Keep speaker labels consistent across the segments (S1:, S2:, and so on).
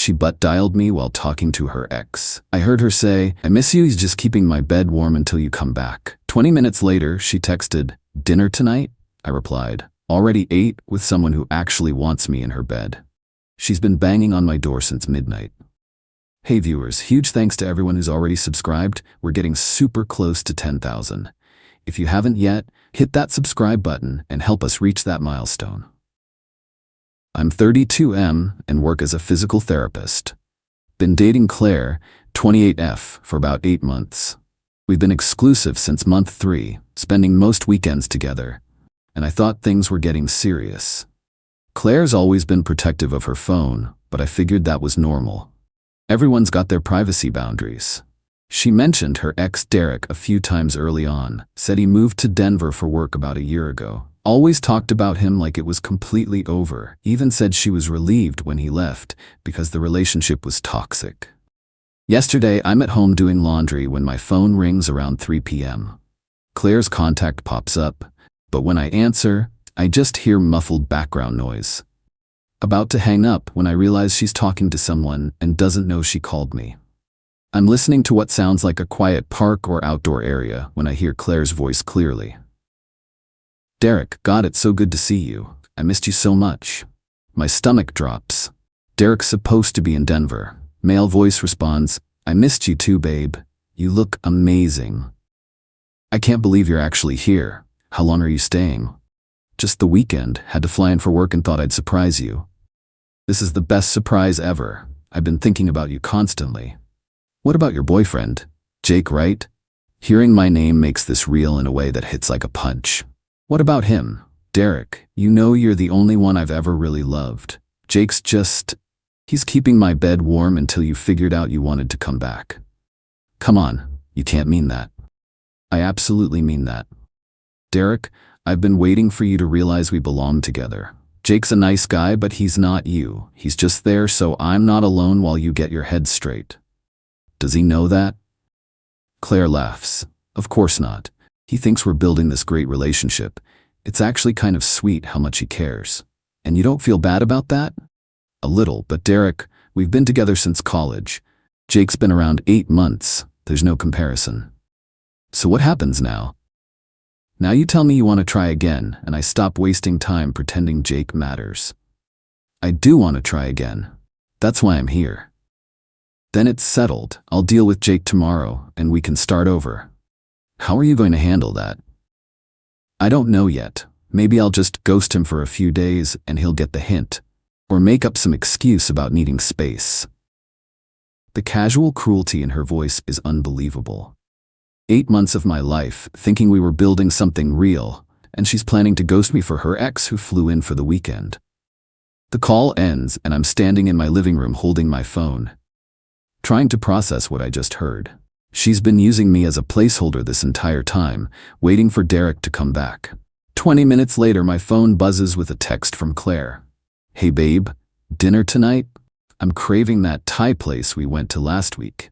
S1: She butt-dialed me while talking to her ex. I heard her say, "I miss you, he's just keeping my bed warm until you come back." 20 minutes later, she texted, "Dinner tonight?" I replied, "Already ate with someone who actually wants me in her bed." She's been banging on my door since midnight. Hey viewers, huge thanks to everyone who's already subscribed. We're getting super close to 10,000. If you haven't yet, hit that subscribe button and help us reach that milestone. I'm 32M and work as a physical therapist. Been dating Claire, 28F, for about 8 months. We've been exclusive since month 3, spending most weekends together, and I thought things were getting serious. Claire's always been protective of her phone, but I figured that was normal. Everyone's got their privacy boundaries. She mentioned her ex Derek a few times early on, said he moved to Denver for work about a year ago. Always talked about him like it was completely over, even said she was relieved when he left because the relationship was toxic. Yesterday, I'm at home doing laundry when my phone rings around 3 p.m. Claire's contact pops up, but when I answer, I just hear muffled background noise. About to hang up when I realize she's talking to someone and doesn't know she called me. I'm listening to what sounds like a quiet park or outdoor area when I hear Claire's voice clearly. "Derek, God, it's so good to see you. I missed you so much." My stomach drops. Derek's supposed to be in Denver. Male voice responds, "I missed you too, babe. You look amazing." "I can't believe you're actually here. How long are you staying?" "Just the weekend. Had to fly in for work and thought I'd surprise you." "This is the best surprise ever. I've been thinking about you constantly." "What about your boyfriend? Jake, right?" Hearing my name makes this real in a way that hits like a punch. "What about him?" "Derek, you know you're the only one I've ever really loved. Jake's just... he's keeping my bed warm until you figured out you wanted to come back." "Come on, you can't mean that." "I absolutely mean that. Derek, I've been waiting for you to realize we belong together. Jake's a nice guy, but he's not you. He's just there so I'm not alone while you get your head straight." "Does he know that?" Claire laughs. "Of course not. He thinks we're building this great relationship. It's actually kind of sweet how much he cares. And you don't feel bad about that?" "A little, but Derek, we've been together since college. Jake's been around 8 months. There's no comparison." "So what happens now?" "Now you tell me you want to try again, and I stop wasting time pretending Jake matters." "I do want to try again. That's why I'm here." "Then it's settled. I'll deal with Jake tomorrow, and we can start over." "How are you going to handle that?" "I don't know yet. Maybe I'll just ghost him for a few days and he'll get the hint. Or make up some excuse about needing space." The casual cruelty in her voice is unbelievable. 8 months of my life thinking we were building something real, and she's planning to ghost me for her ex who flew in for the weekend. The call ends and I'm standing in my living room holding my phone, trying to process what I just heard. She's been using me as a placeholder this entire time, waiting for Derek to come back. 20 minutes later, my phone buzzes with a text from Claire. "Hey babe, dinner tonight? I'm craving that Thai place we went to last week."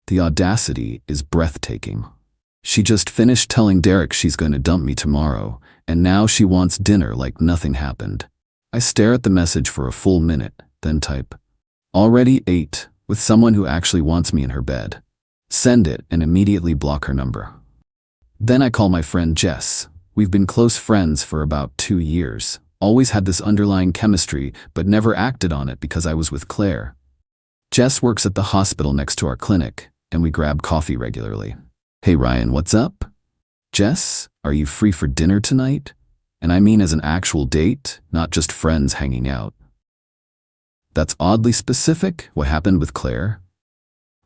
S1: The audacity is breathtaking. She just finished telling Derek she's going to dump me tomorrow, and now she wants dinner like nothing happened. I stare at the message for a full minute, then type, "Already ate with someone who actually wants me in her bed." Send it and immediately block her number. Then I call my friend Jess. We've been close friends for about 2 years. Always had this underlying chemistry, but never acted on it because I was with Claire. Jess works at the hospital next to our clinic, and we grab coffee regularly. "Hey Ryan, what's up?" "Jess, are you free for dinner tonight?" And I mean as an actual date, not just friends hanging out. That's oddly specific. What happened with Claire?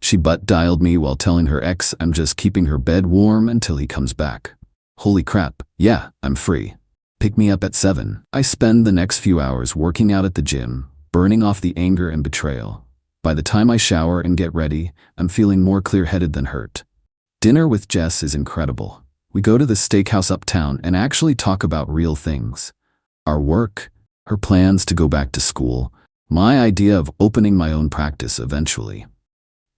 S1: She butt-dialed me while telling her ex I'm just keeping her bed warm until he comes back. Holy crap, yeah, I'm free. Pick me up at 7. I spend the next few hours working out at the gym, burning off the anger and betrayal. By the time I shower and get ready, I'm feeling more clear-headed than hurt. Dinner with Jess is incredible. We go to the steakhouse uptown and actually talk about real things. Our work, her plans to go back to school, my idea of opening my own practice eventually.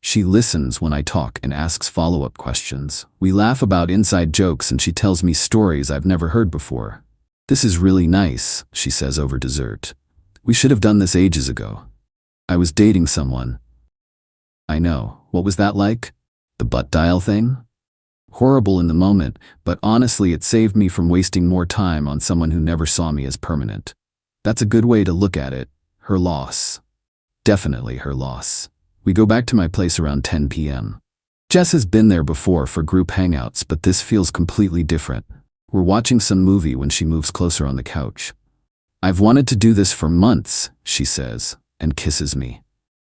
S1: She listens when I talk and asks follow-up questions. We laugh about inside jokes and she tells me stories I've never heard before. "This is really nice," she says over dessert. "We should have done this ages ago." I was dating someone. I know. What was that like? The butt dial thing? Horrible in the moment, but honestly it saved me from wasting more time on someone who never saw me as permanent. That's a good way to look at it. Her loss. Definitely her loss. We go back to my place around 10 p.m. Jess has been there before for group hangouts, but this feels completely different. We're watching some movie when she moves closer on the couch. I've wanted to do this for months, she says, and kisses me.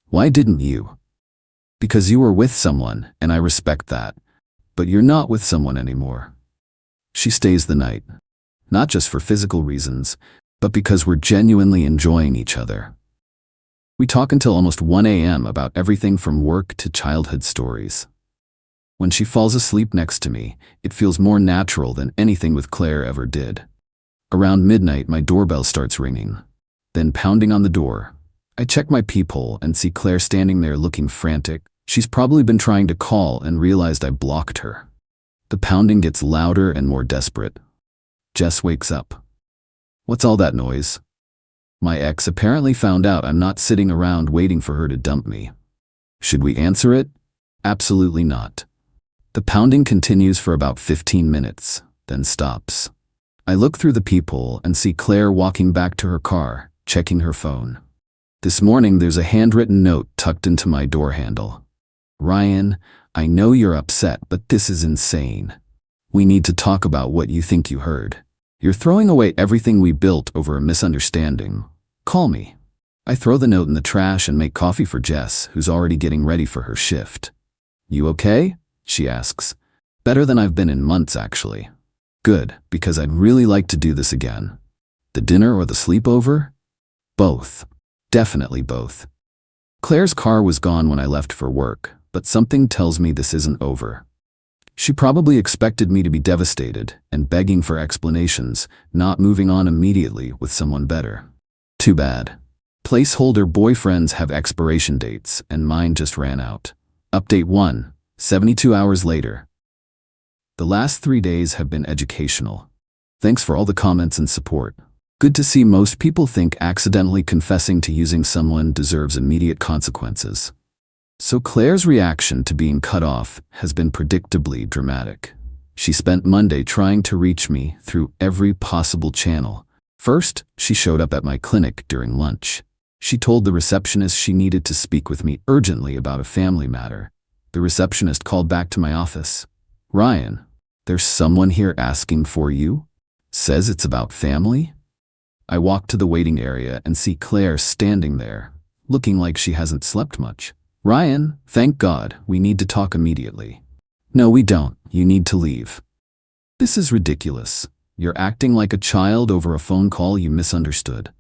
S1: Why didn't you? Because you were with someone, and I respect that. But you're not with someone anymore. She stays the night. Not just for physical reasons, but because we're genuinely enjoying each other. We talk until almost 1 a.m. about everything from work to childhood stories. When she falls asleep next to me, it feels more natural than anything with Claire ever did. Around midnight, my doorbell starts ringing, then pounding on the door. I check my peephole and see Claire standing there looking frantic. She's probably been trying to call and realized I blocked her. The pounding gets louder and more desperate. Jess wakes up. What's all that noise? My ex apparently found out I'm not sitting around waiting for her to dump me. Should we answer it? Absolutely not. The pounding continues for about 15 minutes, then stops. I look through the peephole and see Claire walking back to her car, checking her phone. This morning there's a handwritten note tucked into my door handle. Ryan, I know you're upset, but this is insane. We need to talk about what you think you heard. You're throwing away everything we built over a misunderstanding. Call me. I throw the note in the trash and make coffee for Jess, who's already getting ready for her shift. You okay? She asks. Better than I've been in months, actually. Good, because I'd really like to do this again. The dinner or the sleepover? Both. Definitely both. Claire's car was gone when I left for work, but something tells me this isn't over. She probably expected me to be devastated and begging for explanations, not moving on immediately with someone better. Too bad. Placeholder boyfriends have expiration dates, and mine just ran out. Update 1, 72 hours later. The last 3 days have been educational. Thanks for all the comments and support. Good to see most people think accidentally confessing to using someone deserves immediate consequences. So Claire's reaction to being cut off has been predictably dramatic. She spent Monday trying to reach me through every possible channel. First, she showed up at my clinic during lunch. She told the receptionist she needed to speak with me urgently about a family matter. The receptionist called back to my office. Ryan, there's someone here asking for you? Says it's about family? I walk to the waiting area and see Claire standing there, looking like she hasn't slept much. Ryan, thank God, we need to talk immediately. No, we don't. You need to leave. This is ridiculous. You're acting like a child over a phone call you misunderstood.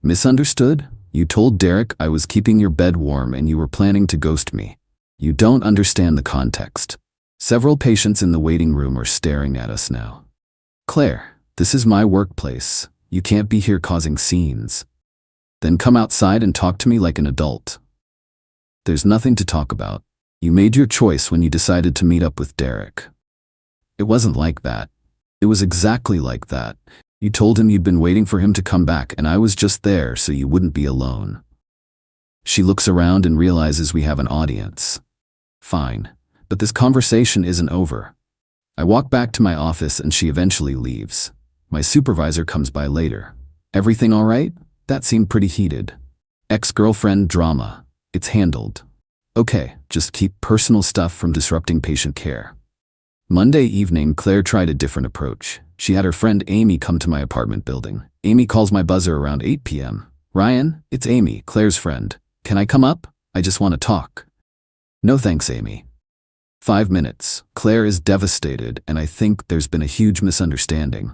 S1: Misunderstood? You told Derek I was keeping your bed warm and you were planning to ghost me. You don't understand the context. Several patients in the waiting room are staring at us now. Claire, this is my workplace. You can't be here causing scenes. Then come outside and talk to me like an adult. There's nothing to talk about. You made your choice when you decided to meet up with Derek. It wasn't like that. It was exactly like that. You told him you'd been waiting for him to come back and I was just there so you wouldn't be alone. She looks around and realizes we have an audience. Fine, but this conversation isn't over. I walk back to my office and she eventually leaves. My supervisor comes by later. Everything all right? That seemed pretty heated. Ex-girlfriend drama. It's handled. Okay, just keep personal stuff from disrupting patient care. Monday evening, Claire tried a different approach. She had her friend Amy come to my apartment building. Amy calls my buzzer around 8 p.m. Ryan, it's Amy, Claire's friend. Can I come up? I just want to talk. No thanks, Amy. 5 minutes. Claire is devastated, and I think there's been a huge misunderstanding.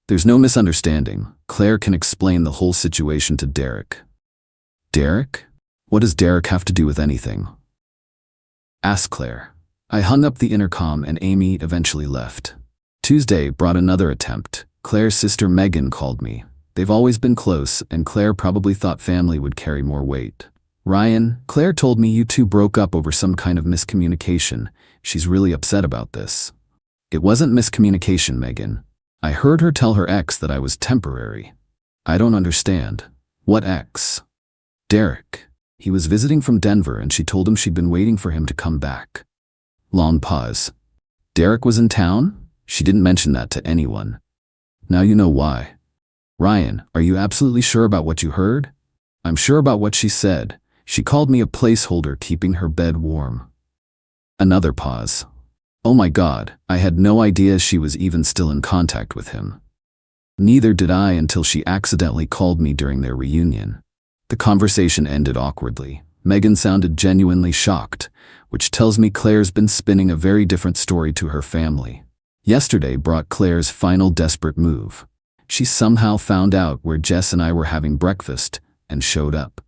S1: There's no misunderstanding. Claire can explain the whole situation to Derek. Derek? What does Derek have to do with anything? Ask Claire. I hung up the intercom and Amy eventually left. Tuesday brought another attempt. Claire's sister Megan called me. They've always been close, and Claire probably thought family would carry more weight. Ryan, Claire told me you two broke up over some kind of miscommunication. She's really upset about this. It wasn't miscommunication, Megan. I heard her tell her ex that I was temporary. I don't understand. What ex? Derek. He was visiting from Denver and she told him she'd been waiting for him to come back. Long pause. Derek was in town? She didn't mention that to anyone. Now you know why. Ryan, are you absolutely sure about what you heard? I'm sure about what she said. She called me a placeholder keeping her bed warm. Another pause. Oh my God, I had no idea she was even still in contact with him. Neither did I until she accidentally called me during their reunion. The conversation ended awkwardly. Megan sounded genuinely shocked, which tells me Claire's been spinning a very different story to her family. Yesterday brought Claire's final desperate move. She somehow found out where Jess and I were having breakfast and showed up.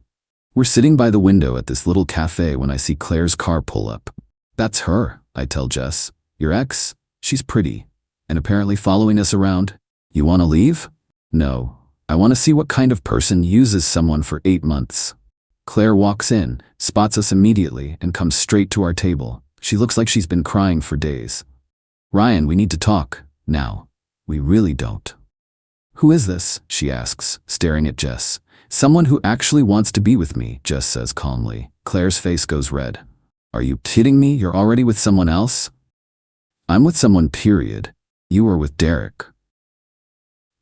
S1: We're sitting by the window at this little cafe when I see Claire's car pull up. That's her, I tell Jess. Your ex? She's pretty. And apparently following us around. You want to leave? No. I want to see what kind of person uses someone for 8 months. Claire walks in, spots us immediately, and comes straight to our table. She looks like she's been crying for days. Ryan, we need to talk. Now. We really don't. Who is this? She asks, staring at Jess. Someone who actually wants to be with me, Jess says calmly. Claire's face goes red. Are you kidding me? You're already with someone else? I'm with someone, period. You were with Derek.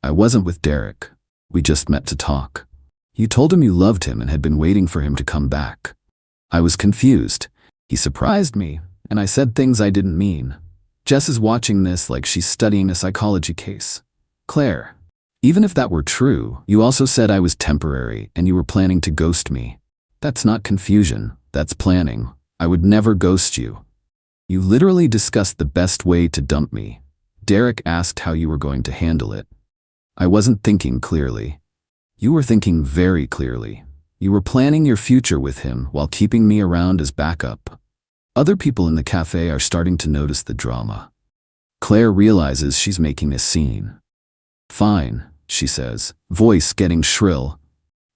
S1: I wasn't with Derek. We just met to talk. You told him you loved him and had been waiting for him to come back. I was confused. He surprised me, and I said things I didn't mean. Jess is watching this like she's studying a psychology case. Claire, even if that were true, you also said I was temporary and you were planning to ghost me. That's not confusion, that's planning. I would never ghost you. You literally discussed the best way to dump me. Derek asked how you were going to handle it. I wasn't thinking clearly. You were thinking very clearly. You were planning your future with him while keeping me around as backup. Other people in the cafe are starting to notice the drama. Claire realizes she's making a scene. Fine, she says, voice getting shrill.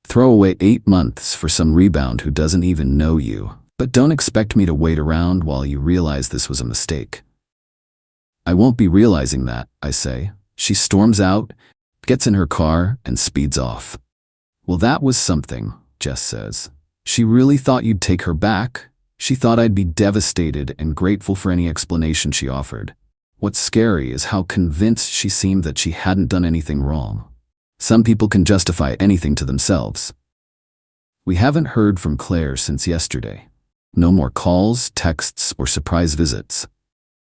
S1: Throw away 8 months for some rebound who doesn't even know you, but don't expect me to wait around while you realize this was a mistake. I won't be realizing that, I say. She storms out, gets in her car, and speeds off. Well, that was something, Jess says. She really thought you'd take her back. She thought I'd be devastated and grateful for any explanation she offered. What's scary is how convinced she seemed that she hadn't done anything wrong. Some people can justify anything to themselves. We haven't heard from Claire since yesterday. No more calls, texts, or surprise visits.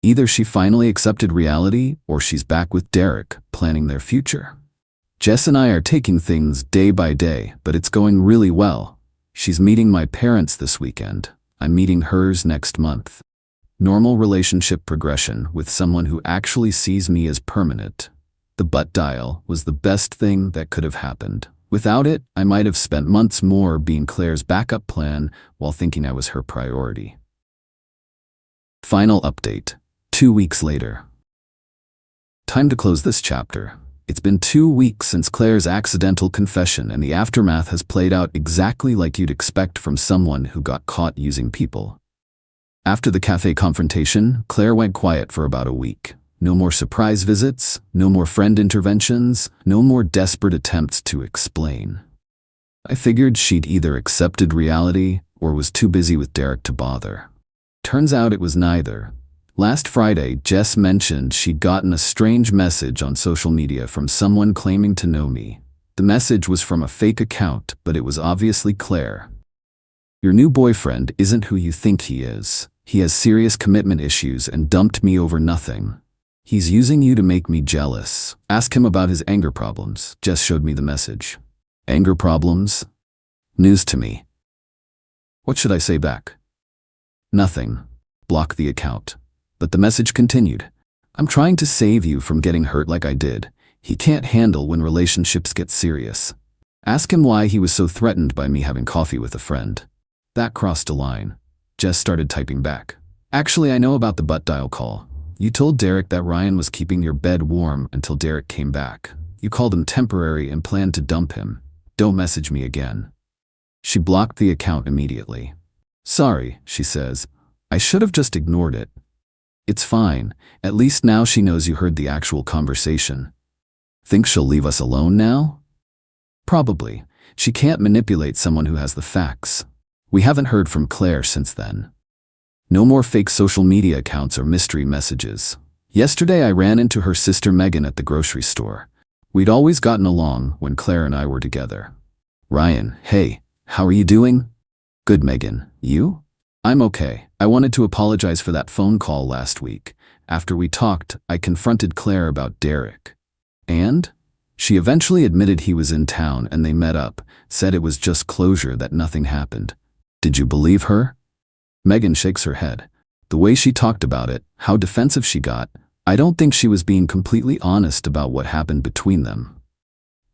S1: Either she finally accepted reality or she's back with Derek, planning their future. Jess and I are taking things day by day, but it's going really well. She's meeting my parents this weekend. I'm meeting hers next month. Normal relationship progression with someone who actually sees me as permanent. The butt dial was the best thing that could have happened. Without it, I might have spent months more being Claire's backup plan while thinking I was her priority. Final update. 2 weeks later. Time to close this chapter. It's been 2 weeks since Claire's accidental confession, and the aftermath has played out exactly like you'd expect from someone who got caught using people. After the cafe confrontation, Claire went quiet for about a week. No more surprise visits, no more friend interventions, no more desperate attempts to explain. I figured she'd either accepted reality or was too busy with Derek to bother. Turns out it was neither. Last Friday, Jess mentioned she'd gotten a strange message on social media from someone claiming to know me. The message was from a fake account, but it was obviously Claire. Your new boyfriend isn't who you think he is. He has serious commitment issues and dumped me over nothing. He's using you to make me jealous. Ask him about his anger problems. Jess showed me the message. Anger problems? News to me. What should I say back? Nothing. Block the account. But the message continued. I'm trying to save you from getting hurt like I did. He can't handle when relationships get serious. Ask him why he was so threatened by me having coffee with a friend. That crossed a line. Jess started typing back. Actually, I know about the butt dial call. You told Derek that Ryan was keeping your bed warm until Derek came back. You called him temporary and planned to dump him. Don't message me again. She blocked the account immediately. Sorry, she says. I should have just ignored it. It's fine. At least now she knows you heard the actual conversation. Think she'll leave us alone now? Probably. She can't manipulate someone who has the facts. We haven't heard from Claire since then. No more fake social media accounts or mystery messages. Yesterday I ran into her sister Megan at the grocery store. We'd always gotten along when Claire and I were together. Ryan, hey, how are you doing? Good, Megan. You? I'm okay. I wanted to apologize for that phone call last week. After we talked, I confronted Claire about Derek. And? She eventually admitted he was in town and they met up, said it was just closure, that nothing happened. Did you believe her? Megan shakes her head. The way she talked about it, how defensive she got, I don't think she was being completely honest about what happened between them.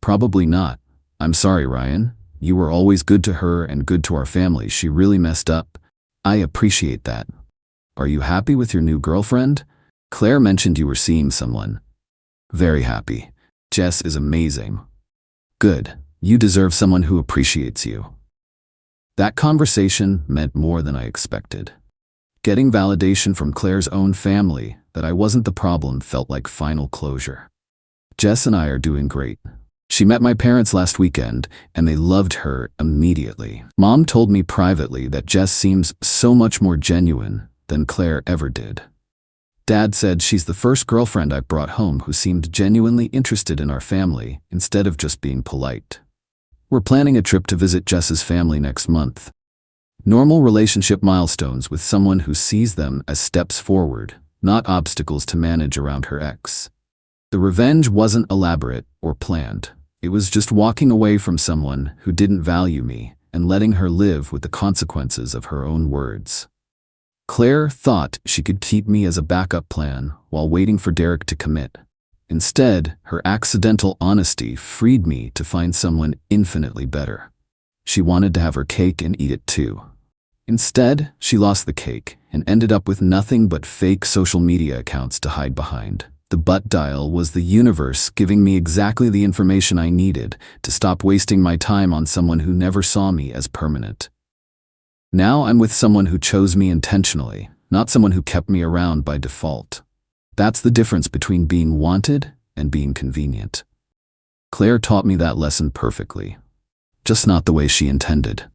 S1: Probably not. I'm sorry, Ryan. You were always good to her and good to our family. She really messed up. I appreciate that. Are you happy with your new girlfriend? Claire mentioned you were seeing someone. Very happy. Jess is amazing. Good. You deserve someone who appreciates you. That conversation meant more than I expected. Getting validation from Claire's own family that I wasn't the problem felt like final closure. Jess and I are doing great. She met my parents last weekend, and they loved her immediately. Mom told me privately that Jess seems so much more genuine than Claire ever did. Dad said she's the first girlfriend I've brought home who seemed genuinely interested in our family instead of just being polite. We're planning a trip to visit Jess's family next month. Normal relationship milestones with someone who sees them as steps forward, not obstacles to manage around her ex. The revenge wasn't elaborate or planned. It was just walking away from someone who didn't value me and letting her live with the consequences of her own words. Claire thought she could keep me as a backup plan while waiting for Derek to commit. Instead, her accidental honesty freed me to find someone infinitely better. She wanted to have her cake and eat it too. Instead, she lost the cake and ended up with nothing but fake social media accounts to hide behind. The butt dial was the universe giving me exactly the information I needed to stop wasting my time on someone who never saw me as permanent. Now I'm with someone who chose me intentionally, not someone who kept me around by default. That's the difference between being wanted and being convenient. Claire taught me that lesson perfectly, just not the way she intended.